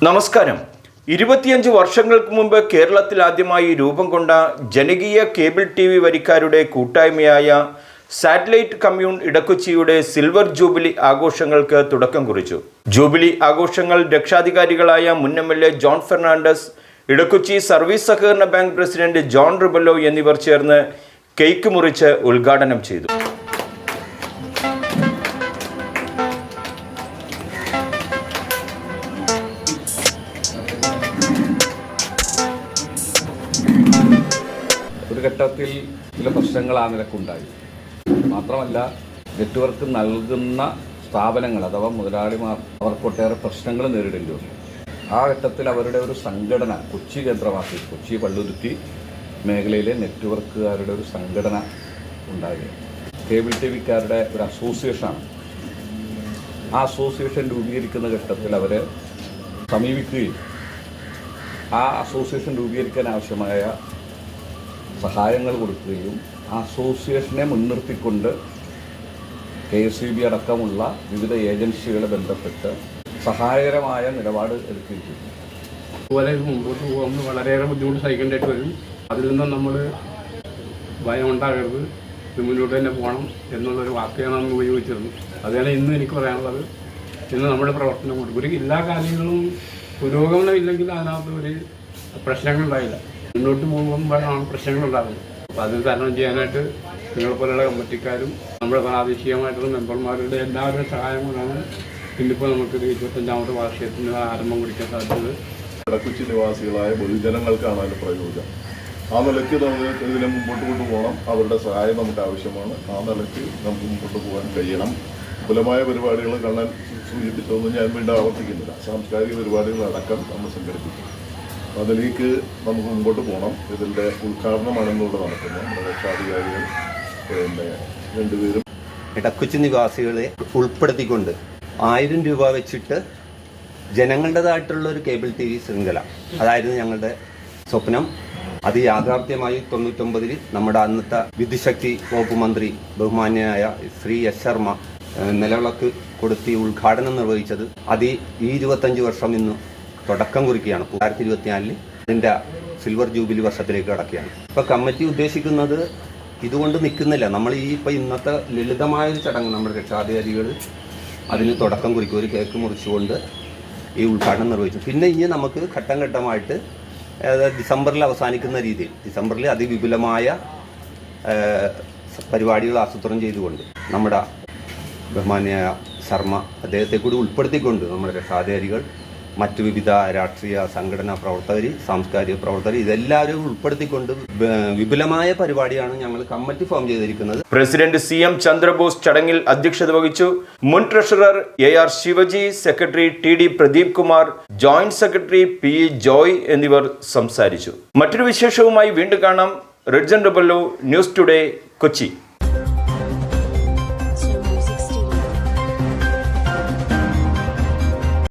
നമസ്കാരം. 25 വർഷങ്ങൾക്ക് മുമ്പ് കേരളത്തിൽ ആദ്യമായി രൂപം കൊണ്ട ജനകീയ കേബിൾ TV വരിക്കാരുടെ കൂട്ടായ്മയായ സാറ്റലൈറ്റ് കമ്മ്യൂൺ ഇടക്കൊച്ചിയുടെ സിൽവർ ജൂബിലി ആഘോഷങ്ങൾക്ക് തുടക്കം കുറിച്ചു. ജൂബിലി ആഘോഷങ്ങൾ രക്ഷാധികാരികളായ മുൻ MLA John Fernandes, Edakochi service സഹകരണ ബാങ്ക് പ്രസിഡന്റ് ജോൺ റിബല്ലോ എന്നിവർ ചേർന്ന് കേക്ക് മുറിച്ച് ഉദ്ഘാടനം ചെയ്തു. ഒരു ഘട്ടത്തിൽ ചില പ്രശ്നങ്ങൾ ആ നിലക്കുണ്ടായി. മാത്രമല്ല, നെറ്റ്വർക്ക് നൽകുന്ന സ്ഥാപനങ്ങൾ അഥവാ മുതലാളിമാർ അവർക്കൊട്ടേറെ പ്രശ്നങ്ങൾ നേരിടേണ്ടി വന്നു. ആ ഘട്ടത്തിൽ അവരുടെ ഒരു സംഘടന കൊച്ചി കേന്ദ്രമാക്കി, കൊച്ചി പള്ളുരുത്തി മേഖലയിലെ നെറ്റ്വർക്കുകാരുടെ ഒരു സംഘടന ഉണ്ടായി. കേബിൾ TVക്കാരുടെ ഒരു അസോസിയേഷനാണ്. ആ അസോസിയേഷൻ രൂപീകരിക്കുന്ന ഘട്ടത്തിൽ അവരെ സമീപിക്കുകയും ആ അസോസിയേഷൻ രൂപീകരിക്കാൻ ആവശ്യമായ സഹായങ്ങൾ കൊടുക്കുകയും അസോസിയേഷനെ മുൻനിർത്തിക്കൊണ്ട് KSEB അടക്കമുള്ള വിവിധ ഏജൻസികളെ ബന്ധപ്പെട്ട് സഹായകരമായ നിലപാട് എടുക്കുകയും ചെയ്തു. അതുപോലെ മുമ്പോട്ട് പോകുമ്പോൾ വളരെയേറെ ബുദ്ധിമുട്ട് സഹിക്കേണ്ടതായിട്ട് വരും. അതിൽ നിന്നും നമ്മൾ ഭയം ഉണ്ടാകരുത്, ഇത് മുന്നോട്ട് തന്നെ പോകണം എന്നുള്ളൊരു വാക്കാണ് നമ്മൾ ഉപയോഗിച്ചിരുന്നു. അതാണ് ഇന്ന് എനിക്ക് പറയാനുള്ളത്. ഇന്ന് നമ്മുടെ പ്രവർത്തനം കൊണ്ട് ഒരു എല്ലാ കാര്യങ്ങളും പുരോഗമനം ഇല്ലെങ്കിൽ അതിനകത്ത് ഒരു പ്രശ്നങ്ങളുണ്ടായില്ല. മുന്നോട്ട് പോകുമ്പോഴാണ് പ്രശ്നങ്ങളുണ്ടാകുന്നത്. അപ്പോൾ അതിന് തരണം ചെയ്യാനായിട്ട് നിങ്ങളെപ്പോലുള്ള കമ്മിറ്റിക്കാരും നമ്മുടെ പ്രാദേശികമായിട്ടുള്ള മെമ്പർമാരുടെ എല്ലാവരുടെയും സഹായം കൊണ്ടാണ് ഇന്നിപ്പോൾ നമുക്കൊരു 25ാമത്തെ വാർഷികത്തിന് ആരംഭം കുറിക്കാൻ സാധിച്ചത്. ഇടക്കൊച്ചി നിവാസികളായ പൊതുജനങ്ങൾക്കാണ് അതിന് പ്രയോജനം. ആ നിലയ്ക്ക് നമുക്ക് ഇതിനെ മുമ്പോട്ട് കൊണ്ടുപോകണം. അവരുടെ സഹായം നമുക്ക് ആവശ്യമാണ്. ആ നിലയ്ക്ക് നമുക്ക് മുമ്പോട്ട് പോകാൻ കഴിയണം. വിപുലമായ പരിപാടികൾ കാണാൻ സൂചിപ്പിച്ചതൊന്നും ഞാൻ വീണ്ടും ആവർത്തിക്കുന്നില്ല. സാംസ്കാരിക പരിപാടികളടക്കം നമ്മൾ സംഘടിപ്പിക്കും. അതിലേക്ക് നമുക്ക് മുമ്പോട്ട് പോകണം. ഇതിൻ്റെ ഉദ്ഘാടനമാണെന്നുള്ളത് നടക്കുന്നത്. നമ്മുടെ രക്ഷാധികാരികൾ രണ്ടുപേരും ഇടക്കൊച്ചി നിവാസികളെ ഉൾപ്പെടുത്തിക്കൊണ്ട് 1000 രൂപ വെച്ചിട്ട് ജനങ്ങളുടേതായിട്ടുള്ള ഒരു കേബിൾ TV ശൃംഖല, അതായിരുന്നു ഞങ്ങളുടെ സ്വപ്നം. അത് യാഥാർത്ഥ്യമായി 99-ൽ നമ്മുടെ അന്നത്തെ വിദ്യുശക്തി വകുപ്പ് മന്ത്രി ബഹുമാന്യനായ ശ്രീ S. ശർമ്മ നിലവിളക്ക് കൊടുത്തി ഉദ്ഘാടനം നിർവഹിച്ചത്. അത് ഈ 25 വർഷം ഇന്ന് തുടക്കം കുറിക്കുകയാണ്. 2024-ൽ ഇതിൻ്റെ സിൽവർ ജൂബിലി വർഷത്തിലേക്ക് കടക്കുകയാണ്. ഇപ്പോൾ കമ്മിറ്റി ഉദ്ദേശിക്കുന്നത് ഇതുകൊണ്ട് നിൽക്കുന്നില്ല. നമ്മൾ ഇന്നത്തെ ലളിതമായൊരു ചടങ്ങ് നമ്മുടെ രക്ഷാധികാരികൾ അതിന് തുടക്കം കുറിക്കും. ഒരു കേക്ക് മുറിച്ചുകൊണ്ട് ഈ ഉദ്ഘാടനം നിർവഹിച്ചു. പിന്നെ ഇനി നമുക്ക് ഘട്ടം ഘട്ടമായിട്ട് ഡിസംബറിൽ അവസാനിക്കുന്ന രീതിയിൽ ഡിസംബറിൽ അതിവിപുലമായ പരിപാടികൾ ആസൂത്രണം ചെയ്തുകൊണ്ട് നമ്മുടെ ബഹുമാന്യ ശർമ്മ അദ്ദേഹത്തെ കൂടി ഉൾപ്പെടുത്തിക്കൊണ്ട് നമ്മുടെ രക്ഷാധികാരികൾ, മറ്റു വിവിധ രാഷ്ട്രീയ സംഘടനാ പ്രവർത്തകർ, സാംസ്കാരിക പ്രവർത്തകർ, ഇതെല്ലാവരും ഉൾപ്പെടുത്തിക്കൊണ്ട് വിപുലമായ പരിപാടിയാണ് ഞങ്ങൾ കമ്മിറ്റി ഫോം ചെയ്തിരിക്കുന്നത്. പ്രസിഡന്റ് CM ചന്ദ്രബോസ് ചടങ്ങിൽ അധ്യക്ഷത വഹിച്ചു. മുൻ treasurer AR Shivaji, secretary TD Pradeep Kumar, joint secretary P. Joy എന്നിവർ സംസാരിച്ചു. മറ്റൊരു വിശേഷവുമായി വീണ്ടും കാണാം. റിഡ്സൺ റിബല്ലോ, ന്യൂസ് ടുഡേ, കൊച്ചി.